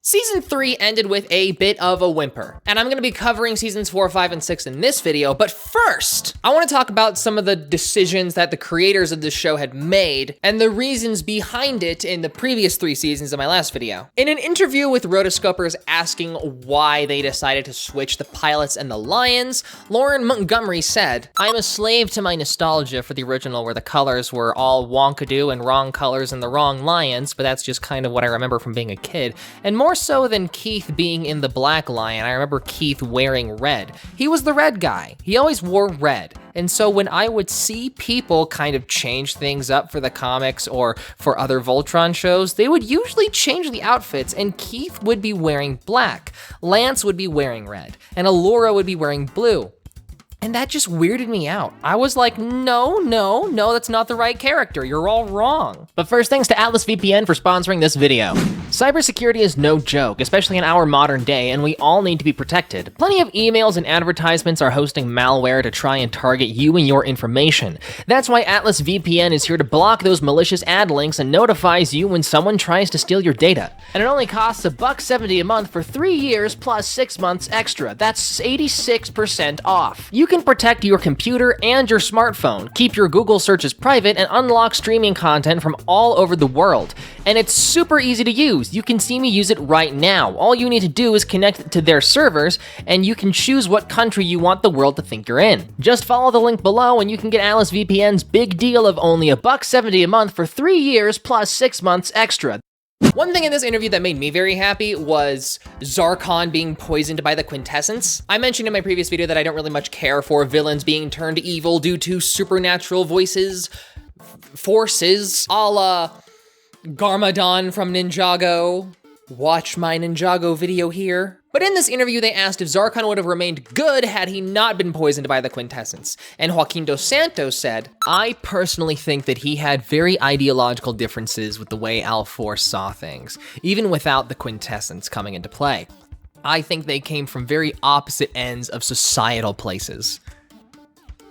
Season 3 ended with a bit of a whimper, and I'm going to be covering seasons 4, 5, and 6 in this video, but first, I want to talk about some of the decisions that the creators of this show had made, and the reasons behind it in the previous 3 seasons of my last video. In an interview with Rotoscopers asking why they decided to switch the pilots and the lions, Lauren Montgomery said, "I'm a slave to my nostalgia for the original where the colors were all wonkadoo and wrong colors and the wrong lions, but that's just kind of what I remember from being a kid, and more so than Keith being in the Black Lion, I remember Keith wearing red. He was the red guy. He always wore red. And so when I would see people kind of change things up for the comics or for other Voltron shows, they would usually change the outfits, and Keith would be wearing black, Lance would be wearing red, and Allura would be wearing blue. And that just weirded me out. I was like, no, that's not the right character. You're all wrong. But first, thanks to Atlas VPN for sponsoring this video. Cybersecurity is no joke, especially in our modern day, and we all need to be protected. Plenty of emails and advertisements are hosting malware to try and target you and your information. That's why Atlas VPN is here to block those malicious ad links and notifies you when someone tries to steal your data. And it only costs $1.70 a month for 3 years plus 6 months extra. That's 86% off. You can protect your computer and your smartphone, keep your Google searches private, and unlock streaming content from all over the world. And it's super easy to use. You can see me use it right now. All you need to do is connect to their servers, and you can choose what country you want the world to think you're in. Just follow the link below and you can get Atlas VPN's big deal of only $1.70 a month for 3 years plus 6 months extra. One thing in this interview that made me very happy was Zarkon being poisoned by the Quintessence. I mentioned in my previous video that I don't really much care for villains being turned evil due to supernatural forces, a la Garmadon from Ninjago. Watch my Ninjago video here. But in this interview, they asked if Zarkon would have remained good had he not been poisoned by the Quintessence. And Joaquin Dos Santos said, "I personally think that he had very ideological differences with the way Al4 saw things, even without the Quintessence coming into play. I think they came from very opposite ends of societal places.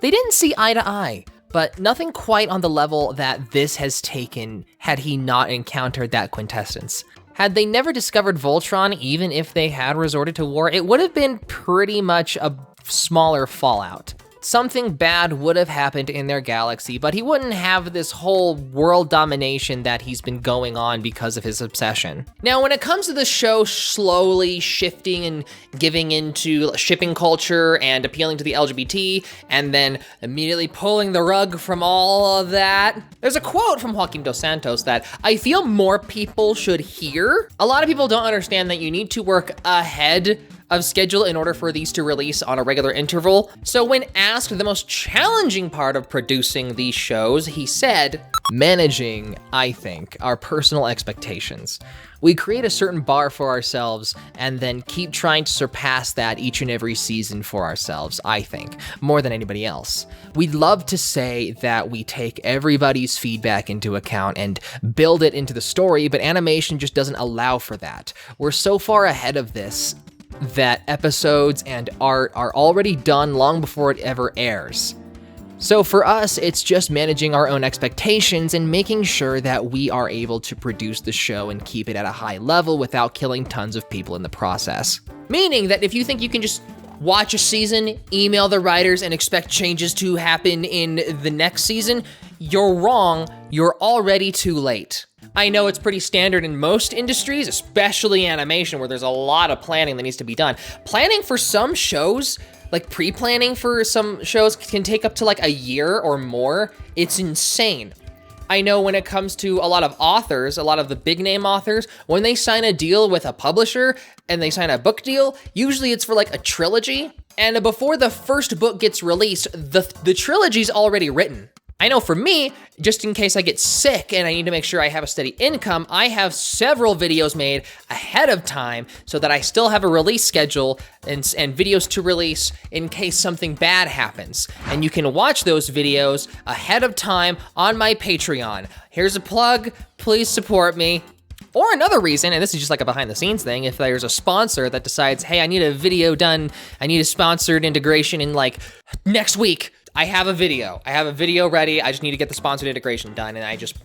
They didn't see eye to eye, but nothing quite on the level that this has taken had he not encountered that Quintessence. Had they never discovered Voltron, even if they had resorted to war, it would have been pretty much a smaller fallout. Something bad would have happened in their galaxy, but he wouldn't have this whole world domination that he's been going on because of his obsession." Now, when it comes to the show slowly shifting and giving into shipping culture and appealing to the LGBT, and then immediately pulling the rug from all of that, there's a quote from Joaquin Dos Santos that I feel more people should hear. A lot of people don't understand that you need to work ahead of schedule in order for these to release on a regular interval. So when asked the most challenging part of producing these shows, he said, "Managing, I think, our personal expectations. We create a certain bar for ourselves and then keep trying to surpass that each and every season for ourselves, I think, more than anybody else. We'd love to say that we take everybody's feedback into account and build it into the story, but animation just doesn't allow for that. We're so far ahead of this that episodes and art are already done long before it ever airs. So for us, it's just managing our own expectations and making sure that we are able to produce the show and keep it at a high level without killing tons of people in the process." Meaning that if you think you can just watch a season, email the writers, and expect changes to happen in the next season, you're wrong. You're already too late. I know it's pretty standard in most industries, especially animation, where there's a lot of planning that needs to be done. Planning for some shows, like pre-planning for some shows, can take up to like a year or more. It's insane. I know when it comes to a lot of authors, a lot of the big name authors, when they sign a deal with a publisher and they sign a book deal, usually it's for like a trilogy. And before the first book gets released, the trilogy's already written. I know for me, just in case I get sick and I need to make sure I have a steady income, I have several videos made ahead of time so that I still have a release schedule and videos to release in case something bad happens. And you can watch those videos ahead of time on my Patreon. Here's a plug, please support me. Or another reason, and this is just like a behind the scenes thing, if there's a sponsor that decides, hey, I need a video done, I need a sponsored integration in like next week, I have a video ready, I just need to get the sponsored integration done, and I just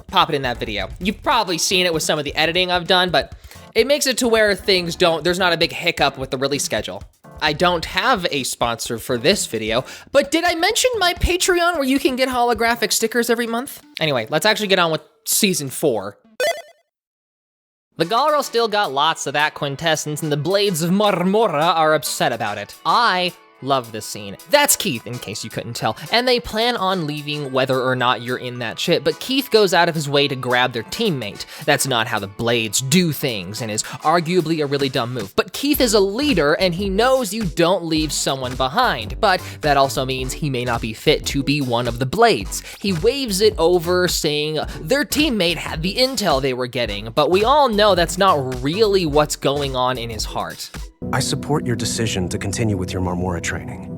pop it in that video. You've probably seen it with some of the editing I've done, but It makes it to where there's not a big hiccup with the release schedule. I don't have a sponsor for this video, but did I mention my Patreon where you can get holographic stickers every month? Anyway, let's actually get on with season 4. The Galro still got lots of that quintessence, and the Blades of Marmora are upset about it. I love this scene. That's Keith, in case you couldn't tell, and they plan on leaving whether or not you're in that ship, but Keith goes out of his way to grab their teammate. That's not how the Blades do things, and is arguably a really dumb move. But Keith is a leader, and he knows you don't leave someone behind, but that also means he may not be fit to be one of the Blades. He waves it over, saying their teammate had the intel they were getting, but we all know that's not really what's going on in his heart. I support your decision to continue with your Marmora training,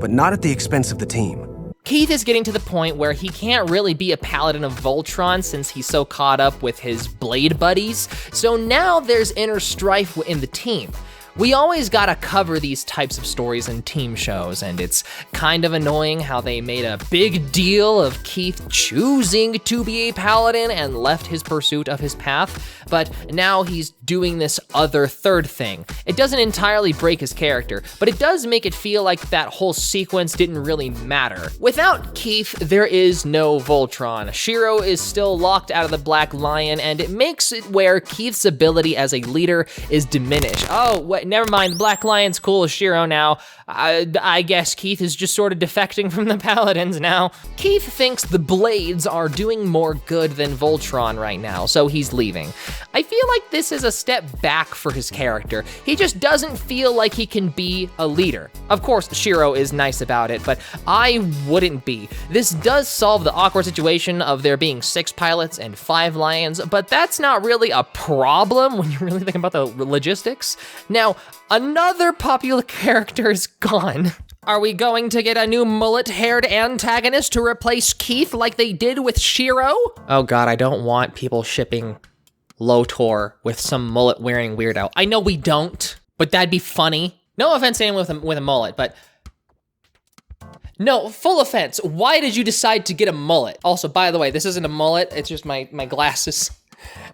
but not at the expense of the team. Keith is getting to the point where he can't really be a paladin of Voltron since he's so caught up with his blade buddies, so now there's inner strife in the team. We always gotta cover these types of stories in team shows, and it's kind of annoying how they made a big deal of Keith choosing to be a paladin and left his pursuit of his path, but now he's doing this other third thing. It doesn't entirely break his character, but it does make it feel like that whole sequence didn't really matter. Without Keith, there is no Voltron. Shiro is still locked out of the Black Lion, and it makes it where Keith's ability as a leader is diminished. Oh, wait, never mind, the Black Lion's cool as Shiro now. I guess Keith is just sort of defecting from the Paladins now. Keith thinks the Blades are doing more good than Voltron right now, so he's leaving. I feel like this is a step back for his character. He just doesn't feel like he can be a leader. Of course, Shiro is nice about it, but I wouldn't be. This does solve the awkward situation of there being 6 pilots and 5 lions, but that's not really a problem when you really think about the logistics. Now, another popular character is gone. Are we going to get a new mullet-haired antagonist to replace Keith like they did with Shiro? Oh god, I don't want people shipping Lotor with some mullet-wearing weirdo. I know we don't, but that'd be funny. No offense to anyone with a mullet, but... No, full offense. Why did you decide to get a mullet? Also, by the way, this isn't a mullet, it's just my glasses.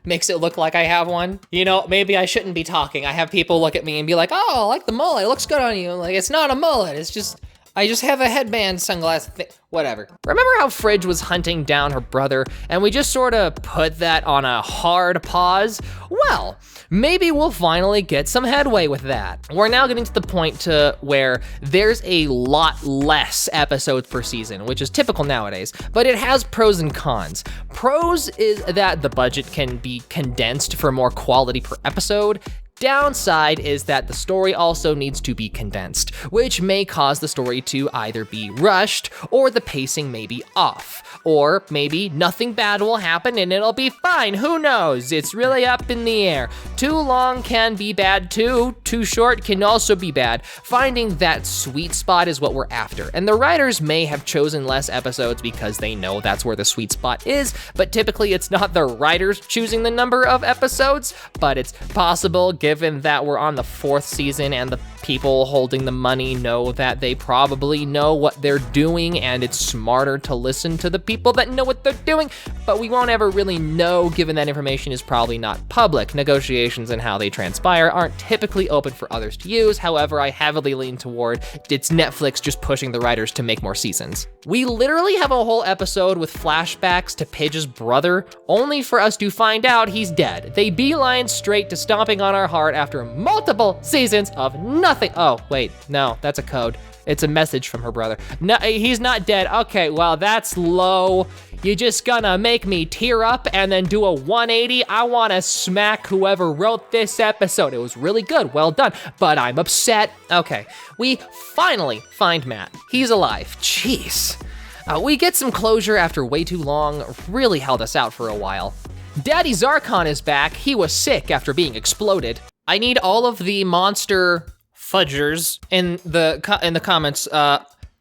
Makes it look like I have one. You know, maybe I shouldn't be talking. I have people look at me and be like, oh, I like the mullet, it looks good on you. Like, it's not a mullet, it's just, I just have a headband, sunglasses thing, whatever. Remember how Fridge was hunting down her brother and we just sort of put that on a hard pause? Well, maybe we'll finally get some headway with that. We're now getting to the point to where there's a lot less episodes per season, which is typical nowadays, but it has pros and cons. Pros is that the budget can be condensed for more quality per episode. Downside is that the story also needs to be condensed, which may cause the story to either be rushed or the pacing may be off. Or maybe nothing bad will happen and it'll be fine, who knows? It's really up in the air. Too long can be bad too, too short can also be bad. Finding that sweet spot is what we're after, and the writers may have chosen less episodes because they know that's where the sweet spot is, but typically it's not the writers choosing the number of episodes, but it's possible given that we're on the 4th season and the people holding the money know that they probably know what they're doing and it's smarter to listen to the people that know what they're doing, but we won't ever really know given that information is probably not public. Negotiations and how they transpire aren't typically open for others to use. However, I heavily lean toward it's Netflix just pushing the writers to make more seasons. We literally have a whole episode with flashbacks to Pidge's brother, only for us to find out he's dead. They beeline straight to stomping on our heart after multiple seasons of nothing. Oh, wait, no, that's a code. It's a message from her brother. No, he's not dead. Okay, well, that's low. You just gonna make me tear up and then do a 180? I wanna smack whoever wrote this episode. It was really good, well done, but I'm upset. Okay, we finally find Matt. He's alive, jeez. We get some closure after way too long, really held us out for a while. Daddy Zarkon is back. He was sick after being exploded. I need all of the monster fudgers in the comments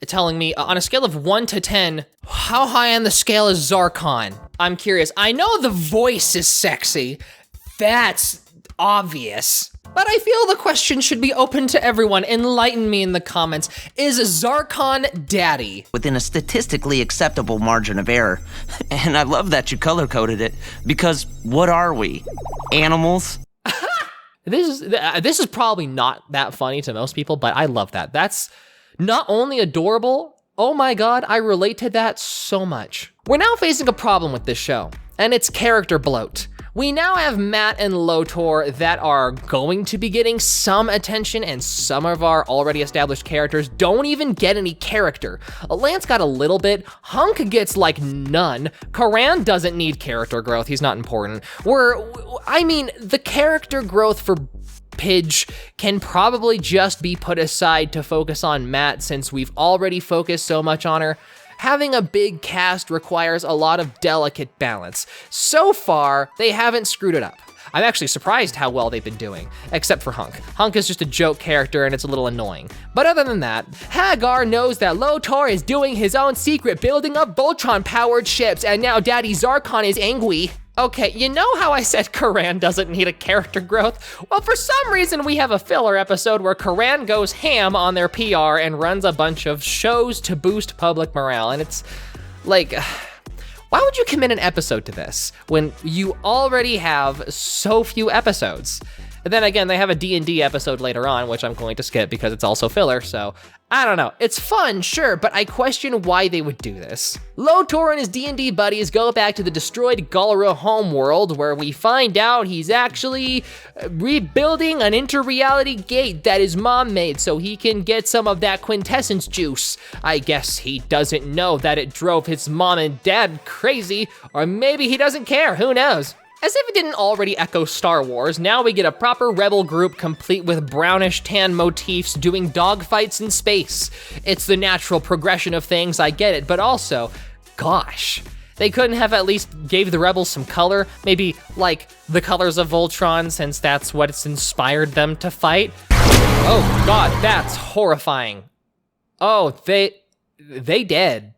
telling me on a scale of 1 to 10, how high on the scale is Zarkon? I'm curious. I know the voice is sexy. That's obvious. But I feel the question should be open to everyone. Enlighten me in the comments. Is Zarkon daddy? Within a statistically acceptable margin of error. And I love that you color-coded it, because what are we? Animals? This is probably not that funny to most people, but I love that. That's not only adorable, oh my god, I relate to that so much. We're now facing a problem with this show, and it's character bloat. We now have Matt and Lotor that are going to be getting some attention, and some of our already established characters don't even get any character. Lance got a little bit, Hunk gets like none, Karan doesn't need character growth, he's not important. The character growth for Pidge can probably just be put aside to focus on Matt since we've already focused so much on her. Having a big cast requires a lot of delicate balance. So far, they haven't screwed it up. I'm actually surprised how well they've been doing, except for Hunk. Hunk is just a joke character and it's a little annoying. But other than that, Hagar knows that Lotor is doing his own secret building of Voltron-powered ships, and now Daddy Zarkon is angry. Okay, you know how I said Karan doesn't need a character growth? Well, for some reason we have a filler episode where Karan goes ham on their PR and runs a bunch of shows to boost public morale, and it's like, why would you commit an episode to this when you already have so few episodes? And then again, they have a D&D episode later on, which I'm going to skip because it's also filler, so I don't know. It's fun, sure, but I question why they would do this. Lotor and his D&D buddies go back to the destroyed Galra homeworld, where we find out he's actually rebuilding an inter-reality gate that his mom made so he can get some of that quintessence juice. I guess he doesn't know that it drove his mom and dad crazy, or maybe he doesn't care, who knows? As if it didn't already echo Star Wars, now we get a proper rebel group complete with brownish tan motifs doing dogfights in space. It's the natural progression of things, I get it, but also, gosh, they couldn't have at least gave the rebels some color, maybe like the colors of Voltron, since that's what's inspired them to fight. Oh god, that's horrifying. Oh, they dead.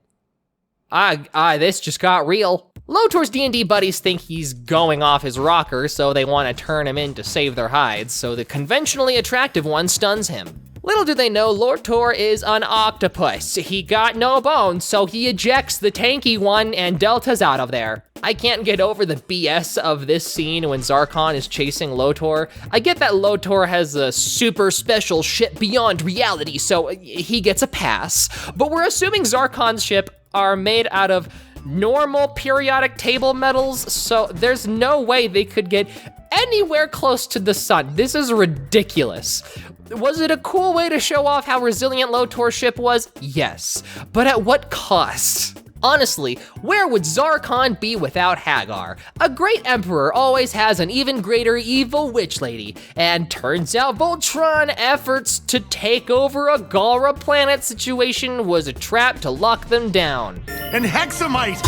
This just got real. Lotor's D&D buddies think he's going off his rocker, so they want to turn him in to save their hides, so the conventionally attractive one stuns him. Little do they know, Lotor is an octopus. He got no bones, so he ejects the tanky one and Delta's out of there. I can't get over the BS of this scene when Zarkon is chasing Lotor. I get that Lotor has a super special ship beyond reality, so he gets a pass. But we're assuming Zarkon's ship are made out of normal periodic table metals, so there's no way they could get anywhere close to the sun. This is ridiculous. Was it a cool way to show off how resilient Lotor's ship was? Yes, but at what cost? Honestly, where would Zarkon be without Hagar? A great emperor always has an even greater evil witch lady, and turns out Voltron efforts to take over a Galra planet situation was a trap to lock them down. And Hexamite!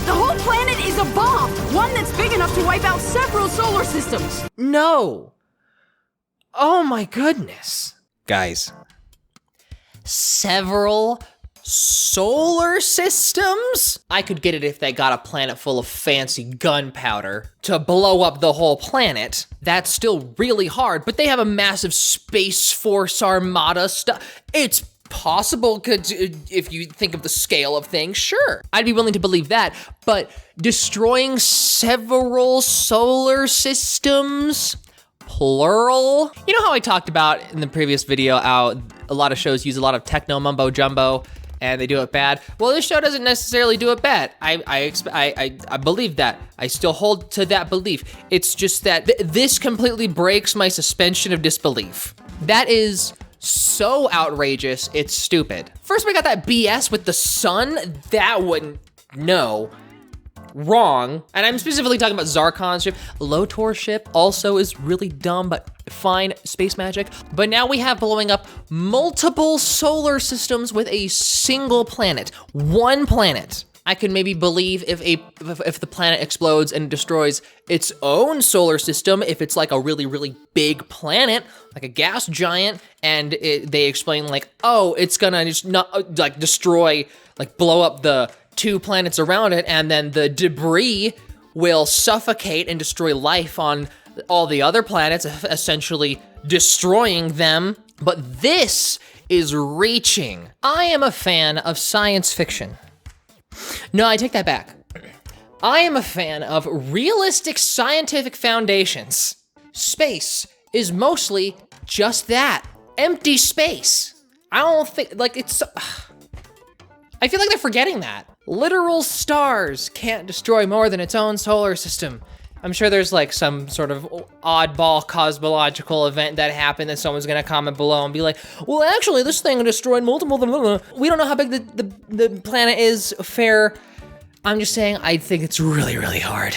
The whole planet is a bomb, one that's big enough to wipe out several solar systems. No. Oh my goodness. Guys. Several solar systems? I could get it if they got a planet full of fancy gunpowder to blow up the whole planet. That's still really hard, but they have a massive Space Force armada stuff. It's possible, if you think of the scale of things, sure. I'd be willing to believe that, but destroying several solar systems, plural? You know how I talked about in the previous video how a lot of shows use a lot of techno mumbo jumbo and they do it bad? Well, this show doesn't necessarily do it bad. I believe that. I still hold to that belief. It's just that this completely breaks my suspension of disbelief. That is so outrageous, it's stupid. First we got that BS with the sun, that wouldn't, no. Wrong. And I'm specifically talking about Zarkon's ship. Lotor's ship also is really dumb, but fine, space magic. But now we have blowing up multiple solar systems with a single planet. One planet. I can maybe believe if the planet explodes and destroys its own solar system, if it's like a really, really big planet, like a gas giant, and they explain like, oh, it's gonna just not like destroy, like blow up the 2 planets around it, and then the debris will suffocate and destroy life on all the other planets, essentially destroying them. But this is reaching. I am a fan of science fiction. No, I take that back. I am a fan of realistic scientific foundations. Space is mostly just that, empty space. I don't think, like, it's, I feel like they're forgetting that. Literal stars can't destroy more than its own solar system. I'm sure there's like some sort of oddball cosmological event that happened that someone's gonna comment below and be like, well, actually this thing destroyed multiple, we don't know how big the planet is, fair. I'm just saying, I think it's really, really hard.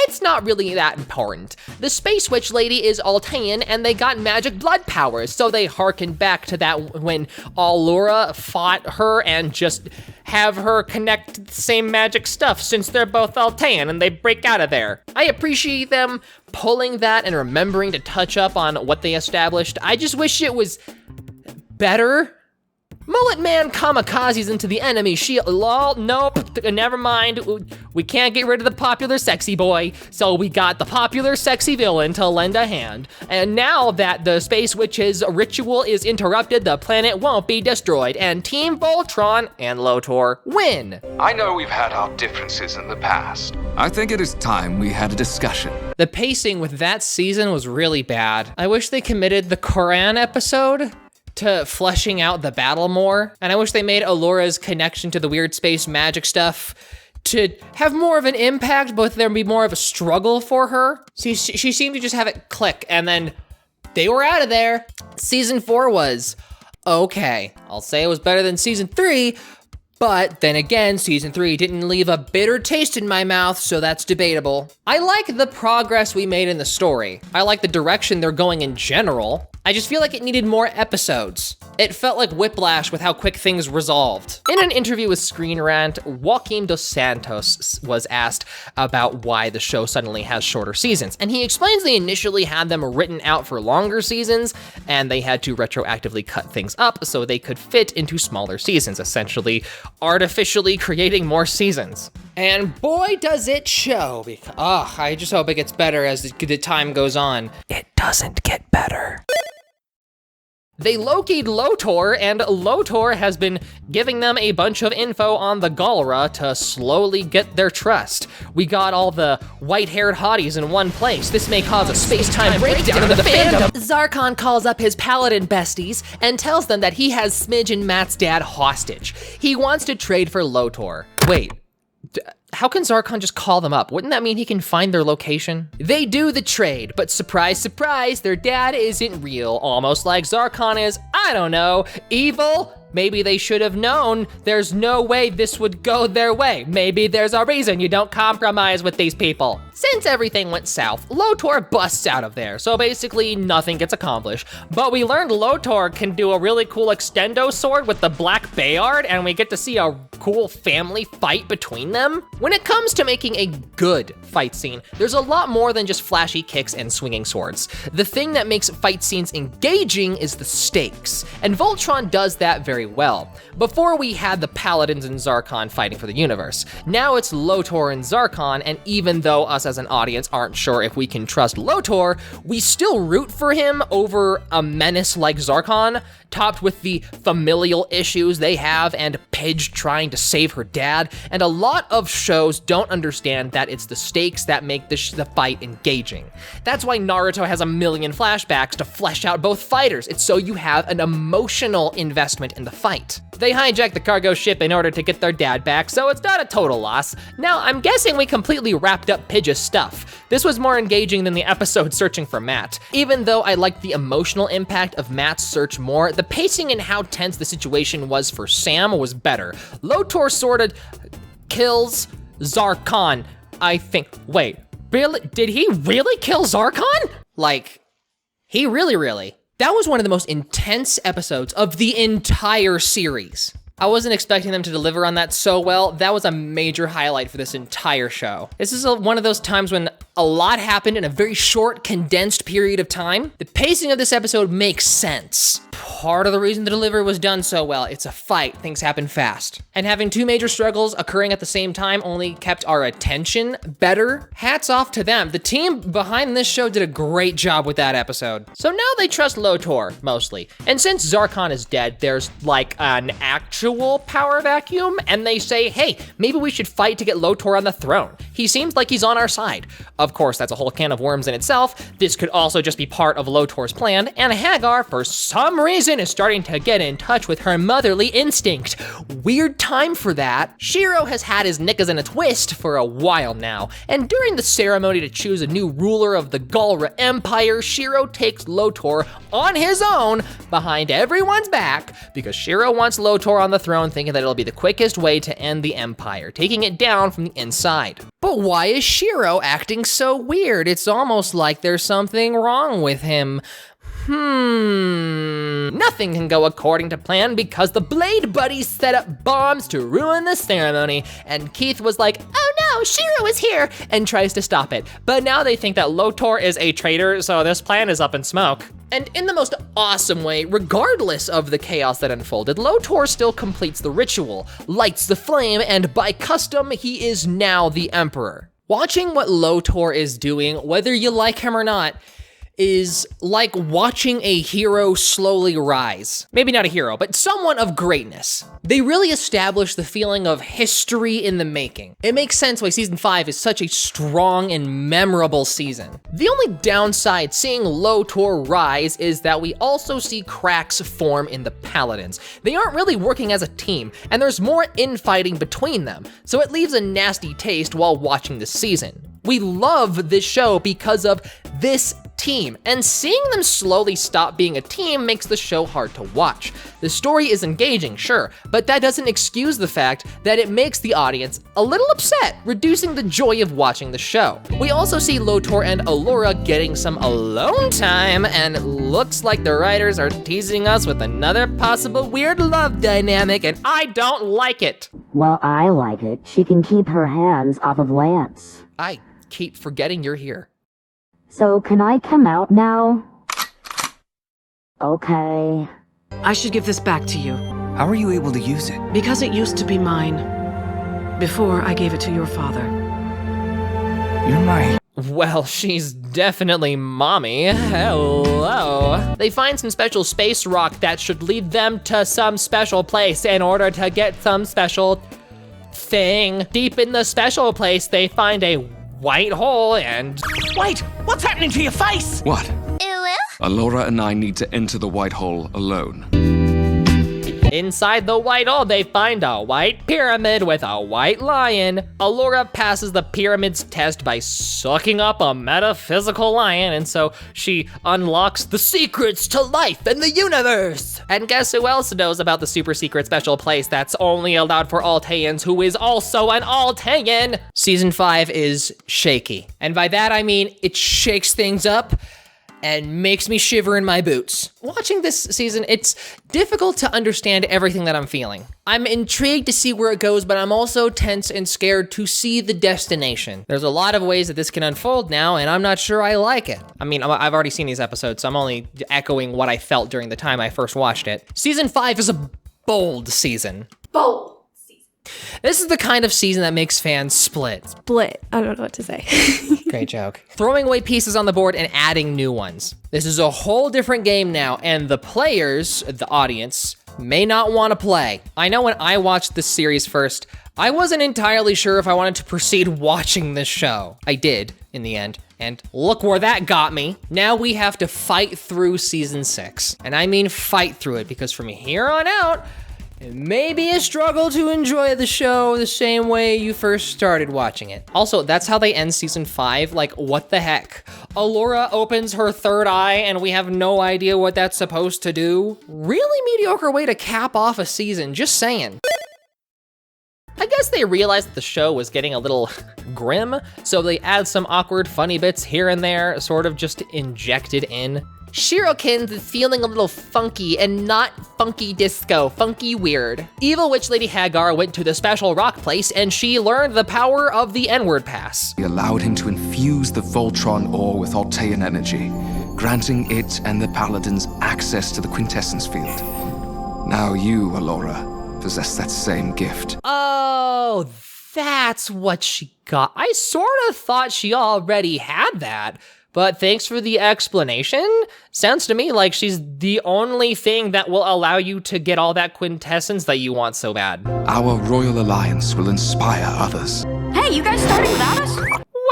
It's not really that important. The Space Witch lady is Altean and they got magic blood powers, so they harken back to that when Allura fought her and just have her connect to the same magic stuff since they're both Altean and they break out of there. I appreciate them pulling that and remembering to touch up on what they established. I just wish it was better. Mullet Man kamikazes into the enemy shield. Lol, nope, never mind. We can't get rid of the popular sexy boy, so we got the popular sexy villain to lend a hand. And now that the Space Witch's ritual is interrupted, the planet won't be destroyed, and Team Voltron and Lotor win. I know we've had our differences in the past. I think it is time we had a discussion. The pacing with that season was really bad. I wish they committed the Koran episode to fleshing out the battle more. And I wish they made Allura's connection to the weird space magic stuff to have more of an impact, but there be more of a struggle for her. She seemed to just have it click and then they were out of there. Season 4 was okay. I'll say it was better than season 3, but then again, season 3 didn't leave a bitter taste in my mouth, so that's debatable. I like the progress we made in the story. I like the direction they're going in general. I just feel like it needed more episodes. It felt like Whiplash with how quick things resolved. In an interview with Screen Rant, Joaquim dos Santos was asked about why the show suddenly has shorter seasons. And he explains they initially had them written out for longer seasons, and they had to retroactively cut things up so they could fit into smaller seasons, essentially artificially creating more seasons. And boy, does it show. I just hope it gets better as the time goes on. It doesn't get better. They located Lotor, and Lotor has been giving them a bunch of info on the Galra to slowly get their trust. We got all the white-haired hotties in one place. This may cause a space-time breakdown in the fandom. Zarkon calls up his paladin besties and tells them that he has Smidge and Matt's dad hostage. He wants to trade for Lotor. Wait. How can Zarkon just call them up? Wouldn't that mean he can find their location? They do the trade, but surprise, surprise, their dad isn't real, almost like Zarkon is, I don't know, evil? Maybe they should have known there's no way this would go their way. Maybe there's a reason you don't compromise with these people. Since everything went south, Lotor busts out of there, so basically nothing gets accomplished. But we learned Lotor can do a really cool extendo sword with the Black Bayard, and we get to see a cool family fight between them. When it comes to making a good fight scene, there's a lot more than just flashy kicks and swinging swords. The thing that makes fight scenes engaging is the stakes, and Voltron does that very well. Before we had the Paladins and Zarkon fighting for the universe. Now it's Lotor and Zarkon, and even though us as an audience aren't sure if we can trust Lotor, we still root for him over a menace like Zarkon, topped with the familial issues they have and Pidge trying to save her dad, and a lot of shows don't understand that it's the stakes that make the fight engaging. That's why Naruto has a million flashbacks to flesh out both fighters. It's so you have an emotional investment in the fight. They hijack the cargo ship in order to get their dad back, so it's not a total loss. Now, I'm guessing we completely wrapped up Pidge's stuff. This was more engaging than the episode searching for Matt. Even though I liked the emotional impact of Matt's search more, the pacing and how tense the situation was for Sam was better. Lotor sorta kills Zarkon, I think. Wait, really? Did he really kill Zarkon? Like, he really? That was one of the most intense episodes of the entire series. I wasn't expecting them to deliver on that so well. That was a major highlight for this entire show. This is one of those times when a lot happened in a very short, condensed period of time. The pacing of this episode makes sense. Part of the reason the delivery was done so well, it's a fight, things happen fast. And having two major struggles occurring at the same time only kept our attention better. Hats off to them. The team behind this show did a great job with that episode. So now they trust Lotor, mostly. And since Zarkon is dead, there's like an actual power vacuum, and they say, hey, maybe we should fight to get Lotor on the throne. He seems like he's on our side. Of course, that's a whole can of worms in itself. This could also just be part of Lotor's plan, and Hagar, for some reason, is starting to get in touch with her motherly instinct. Weird time for that. Shiro has had his knickers in a twist for a while now, and during the ceremony to choose a new ruler of the Galra Empire, Shiro takes Lotor on his own behind everyone's back because Shiro wants Lotor on the throne, thinking that it'll be the quickest way to end the Empire, taking it down from the inside. But why is Shiro acting so weird? It's almost like there's something wrong with him. Nothing can go according to plan because the Blade Buddies set up bombs to ruin the ceremony, and Keith was like, oh no, Shiro is here, and tries to stop it. But now they think that Lotor is a traitor, so this plan is up in smoke. And in the most awesome way, regardless of the chaos that unfolded, Lotor still completes the ritual, lights the flame, and by custom, he is now the Emperor. Watching what Lotor is doing, whether you like him or not, is like watching a hero slowly rise. Maybe not a hero, but someone of greatness. They really establish the feeling of history in the making. It makes sense why season 5 is such a strong and memorable season. The only downside seeing Lotor rise is that we also see cracks form in the Paladins. They aren't really working as a team, and there's more infighting between them, so it leaves a nasty taste while watching this season. We love this show because of this team, and seeing them slowly stop being a team makes the show hard to watch. The story is engaging, sure, but that doesn't excuse the fact that it makes the audience a little upset, reducing the joy of watching the show. We also see Lotor and Allura getting some alone time, and looks like the writers are teasing us with another possible weird love dynamic, and I don't like it. Well, I like it. She can keep her hands off of Lance. I keep forgetting you're here. So can I come out now? Okay. I should give this back to you, How are you able to use it? because it used to be mine. Before I gave it to your father. You're my... Well, she's definitely mommy. Hello. They find some special space rock that should lead them to some special place in order to get some special thing. Deep in the special place, they find a white hole and... Wait, what's happening to your face? What? Allura and I need to enter the white hole alone. inside the white hole, they find a white pyramid with a white lion. Allura passes the pyramid's test by sucking up a metaphysical lion, and so she unlocks the secrets to life and the universe. And guess who else knows about the super secret special place that's only allowed for Altaians, who is also an Altaian? Season 5 is shaky. And by that I mean it shakes things up and makes me shiver in my boots. Watching this season, it's difficult to understand everything that I'm feeling. I'm intrigued to see where it goes, but I'm also tense and scared to see the destination. There's a lot of ways that this can unfold now, and I'm not sure I like it. I mean, I've already seen these episodes, so I'm only echoing what I felt during the time I first watched it. Season 5 is a bold season. Bold. This is the kind of season that makes fans split. Split. I don't know what to say. Great joke. Throwing away pieces on the board and adding new ones. This is a whole different game now, and the players, the audience, may not want to play. I know when I watched this series first, I wasn't entirely sure if I wanted to proceed watching this show. I did, in the end. And look where that got me. Now we have to fight through season 6. And I mean fight through it, because from here on out, it may be a struggle to enjoy the show the same way you first started watching it. Also, that's how they end season 5. Like, what the heck? Allura opens her third eye and we have no idea what that's supposed to do. Really mediocre way to cap off a season, just saying. I guess they realized that the show was getting a little grim, so they add some awkward funny bits here and there, sort of just injected in. Shirokin's is feeling a little funky, and not funky disco, funky weird. Evil Witch Lady Hagar went to the special rock place and she learned the power of the N-word pass. We allowed him to infuse the Voltron ore with Altaian energy, granting it and the Paladins access to the quintessence field. Now you, Allura, possess that same gift. Oh, that's what she got. I sort of thought she already had that. But thanks for the explanation. Sounds to me like she's the only thing that will allow you to get all that quintessence that you want so bad. Our royal alliance will inspire others. Hey, you guys starting without us?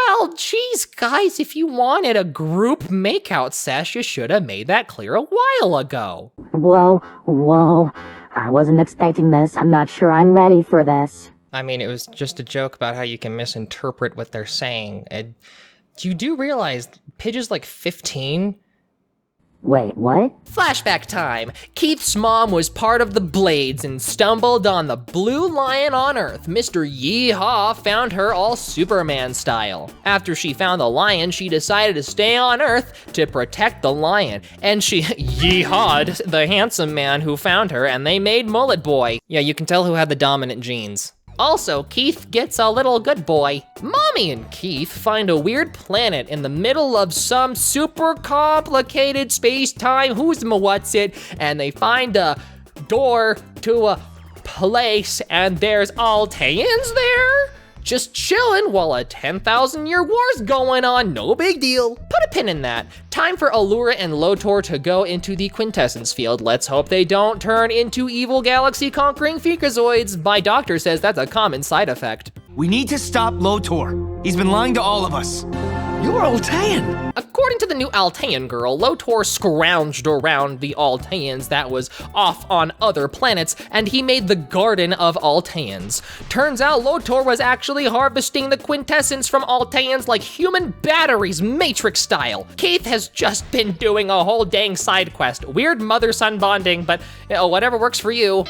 Well, geez, Jeez, guys, if you wanted a group makeout sesh, you should have made that clear a while ago. Whoa. I wasn't expecting this. I'm not sure I'm ready for this. I mean, it was just a joke about how you can misinterpret what they're saying. And you do realize Pidge is like 15? Wait, what? Flashback time. Keith's mom was part of the Blades and stumbled on the blue lion on Earth. Mr. Yeehaw found her all Superman style. After she found the lion, she decided to stay on Earth to protect the lion. And she yeehawed the handsome man who found her, and they made Mullet Boy. Yeah, you can tell who had the dominant genes. Also, Keith gets a little good boy. Mommy and Keith find a weird planet in the middle of some super complicated space-time who's-ma-what's-it, and they find a door to a place, and there's Alteans there? Just chillin' while a 10,000-year war's going on, no big deal. Put a pin in that. Time for Allura and Lotor to go into the Quintessence Field. Let's hope they don't turn into evil galaxy-conquering freakazoids. My doctor says that's a common side effect. We need to stop Lotor. He's been lying to all of us. You're Altean. According to the new Altean girl, Lotor scrounged around the Alteans that was off on other planets, and he made the Garden of Alteans. Turns out Lotor was actually harvesting the quintessence from Alteans like human batteries, Matrix style. Keith has just been doing a whole dang side quest. Weird mother-son bonding, but whatever works for you.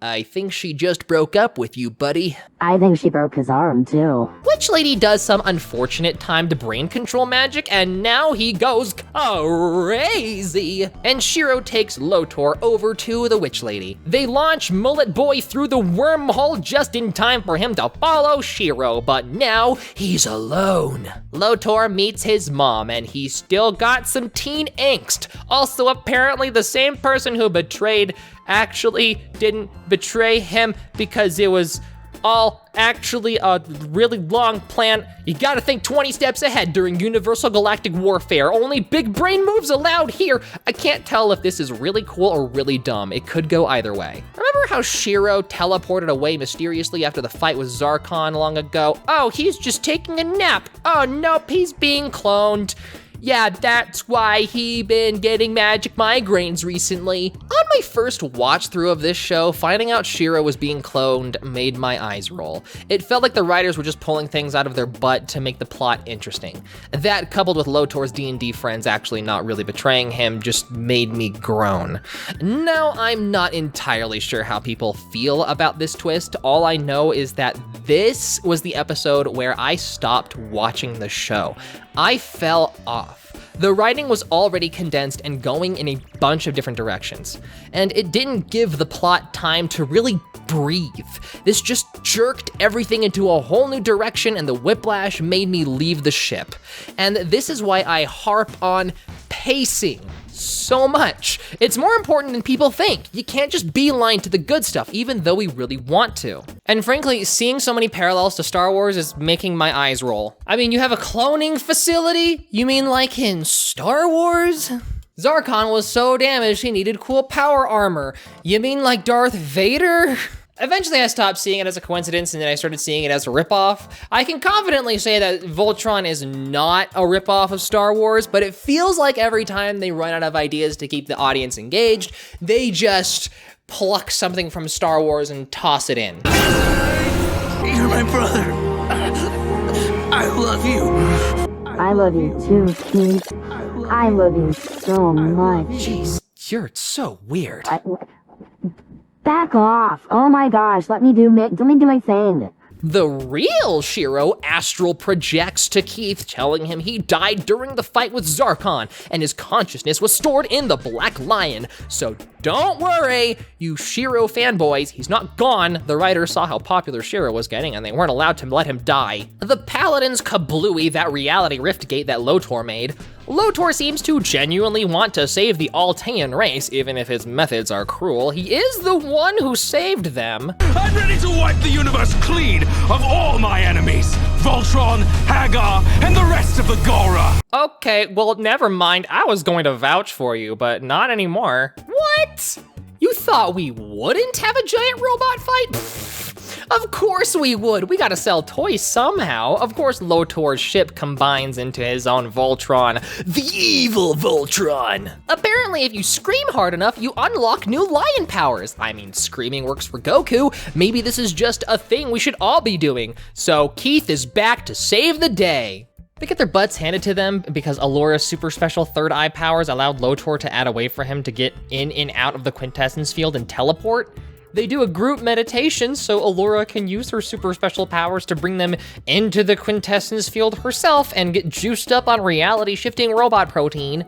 I think she just broke up with you, buddy. I think she broke his arm, too. Witch Lady does some unfortunate timed brain control magic, and now he goes crazy. And Shiro takes Lotor over to the Witch Lady. They launch Mullet Boy through the wormhole just in time for him to follow Shiro, but now he's alone. Lotor meets his mom, and he's still got some teen angst. Also, apparently the same person who betrayed actually didn't betray him because it was all actually a really long plan. You gotta think 20 steps ahead during Universal Galactic Warfare. Only big brain moves allowed here. I can't tell if this is really cool or really dumb. It could go either way. Remember how Shiro teleported away mysteriously after the fight with Zarkon long ago? Oh, he's just taking a nap. Oh, nope, he's being cloned. Yeah, that's why he been getting magic migraines recently. On my first watch through of this show, finding out Shiro was being cloned made my eyes roll. It felt like the writers were just pulling things out of their butt to make the plot interesting. That, coupled with Lotor's D&D friends actually not really betraying him, just made me groan. Now, I'm not entirely sure how people feel about this twist. All I know is that this was the episode where I stopped watching the show. I fell off. The writing was already condensed and going in a bunch of different directions, and it didn't give the plot time to really breathe. This just jerked everything into a whole new direction, and the whiplash made me leave the ship. And this is why I harp on pacing so much. It's more important than people think. You can't just beeline to the good stuff, even though we really want to. And frankly, seeing so many parallels to Star Wars is making my eyes roll. I mean, you have a cloning facility? You mean like in Star Wars? Zarkon was so damaged he needed cool power armor. You mean like Darth Vader? Eventually I stopped seeing it as a coincidence, and then I started seeing it as a ripoff. I can confidently say that Voltron is not a ripoff of Star Wars, but it feels like every time they run out of ideas to keep the audience engaged, they just pluck something from Star Wars and toss it in. You're my brother. I love you. I love you too, Keith. I love you so much. Jeez, you're so weird. Back off. Oh my gosh, let me do my thing. The real Shiro astral projects to Keith, telling him he died during the fight with Zarkon, and his consciousness was stored in the Black Lion. So don't worry, you Shiro fanboys, he's not gone. The writers saw how popular Shiro was getting, and they weren't allowed to let him die. The Paladins kablooey that reality rift gate that Lotor made. Lotor seems to genuinely want to save the Altean race, even if his methods are cruel. He is the one who saved them. I'm ready to wipe the universe clean of all my enemies. Voltron, Hagar, and the rest of the Gora. Okay, well, never mind. I was going to vouch for you, but not anymore. What? You thought we wouldn't have a giant robot fight? Pfft. Of course we would. We gotta sell toys somehow. Of course Lotor's ship combines into his own Voltron, the evil Voltron. Apparently if you scream hard enough, you unlock new lion powers. I mean, screaming works for Goku. Maybe this is just a thing we should all be doing. So Keith is back to save the day. They get their butts handed to them because Alora's super special third eye powers allowed Lotor to add a way for him to get in and out of the quintessence field and teleport. They do a group meditation so Alora can use her super special powers to bring them into the quintessence field herself and get juiced up on reality shifting robot protein.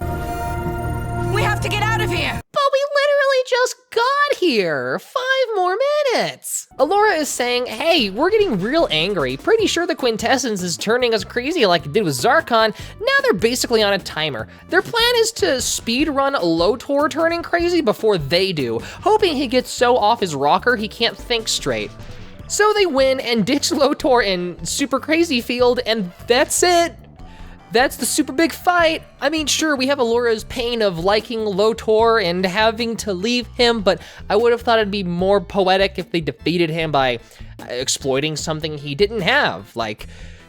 We have to get out of here! But we literally just got here. 5 more minutes. Alora is saying, hey, we're getting real angry. Pretty sure the quintessence is turning us crazy like it did with Zarkon. Now they're basically on a timer. Their plan is to speed run Lotor turning crazy before they do, hoping he gets so off his rocker he can't think straight. So they win and ditch Lotor in super crazy field, and that's it. That's the super big fight. I mean, sure, we have Alora's pain of liking Lotor and having to leave him, but I would have thought it'd be more poetic if they defeated him by exploiting something he didn't have, like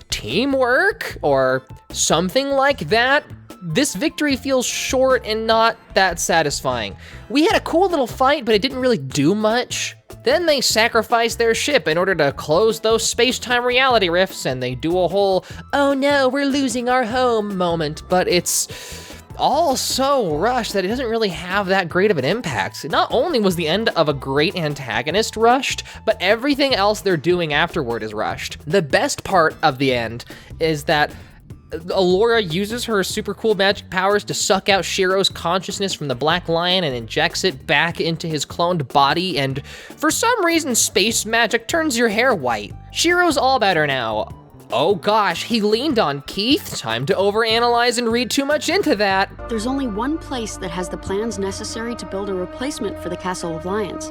teamwork or something like that. This victory feels short and not that satisfying. We had a cool little fight, but it didn't really do much. Then they sacrifice their ship in order to close those space-time reality rifts, and they do a whole, oh no, we're losing our home moment, but it's all so rushed that it doesn't really have that great of an impact. Not only was the end of a great antagonist rushed, but everything else they're doing afterward is rushed. The best part of the end is that Alora uses her super cool magic powers to suck out Shiro's consciousness from the Black Lion and injects it back into his cloned body, and for some reason, space magic turns your hair white. Shiro's all better now. Oh gosh, he leaned on Keith. Time to overanalyze and read too much into that. There's only one place that has the plans necessary to build a replacement for the Castle of Lions.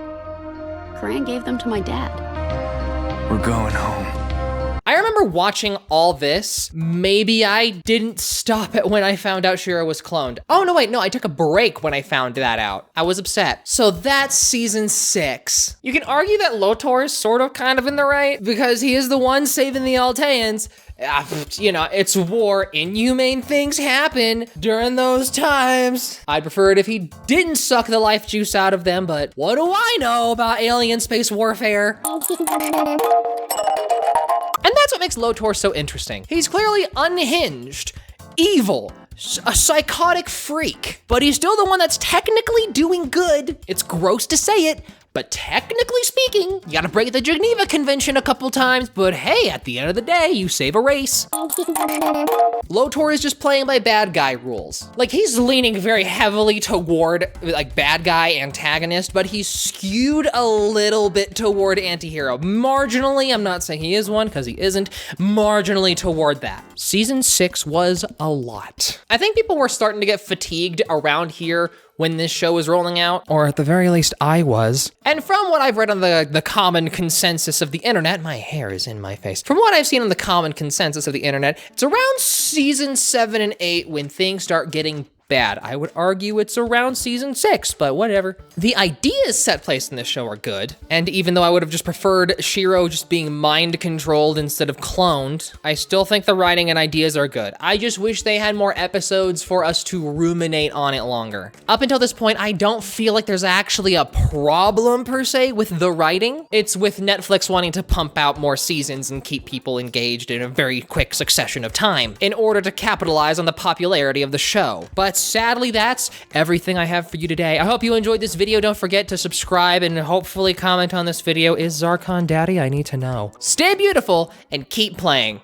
Karan gave them to my dad. We're going home. I remember watching all this. Maybe I didn't stop it when I found out Shiro was cloned. Oh, no, wait, no, I took a break when I found that out. I was upset. So that's season 6. You can argue that Lotor is sort of kind of in the right because he is the one saving the Alteans. You know, it's war. Inhumane things happen during those times. I'd prefer it if he didn't suck the life juice out of them, but what do I know about alien space warfare? And that's what makes Lotor so interesting. He's clearly unhinged, evil, a psychotic freak, but he's still the one that's technically doing good. It's gross to say it, but technically speaking, you gotta break the Geneva Convention a couple times, but hey, at the end of the day, you save a race. Lotor is just playing by bad guy rules. Like, he's leaning very heavily toward, like, bad guy antagonist, but he's skewed a little bit toward anti-hero. Marginally, I'm not saying he is one, because he isn't, marginally toward that. Season 6 was a lot. I think people were starting to get fatigued around here when this show was rolling out, or at the very least I was. And from what I've read on the common consensus of the internet, my hair is in my face. From what I've seen on the common consensus of the internet, it's around season 7 and 8 when things start getting bad. I would argue it's around season 6, but whatever. The ideas set place in this show are good, and even though I would have just preferred Shiro just being mind-controlled instead of cloned, I still think the writing and ideas are good. I just wish they had more episodes for us to ruminate on it longer. Up until this point, I don't feel like there's actually a problem per se with the writing. It's with Netflix wanting to pump out more seasons and keep people engaged in a very quick succession of time in order to capitalize on the popularity of the show. But sadly, that's everything I have for you today. I hope you enjoyed this video. Don't forget to subscribe and hopefully comment on this video. Is Zarkon daddy? I need to know. Stay beautiful and keep playing.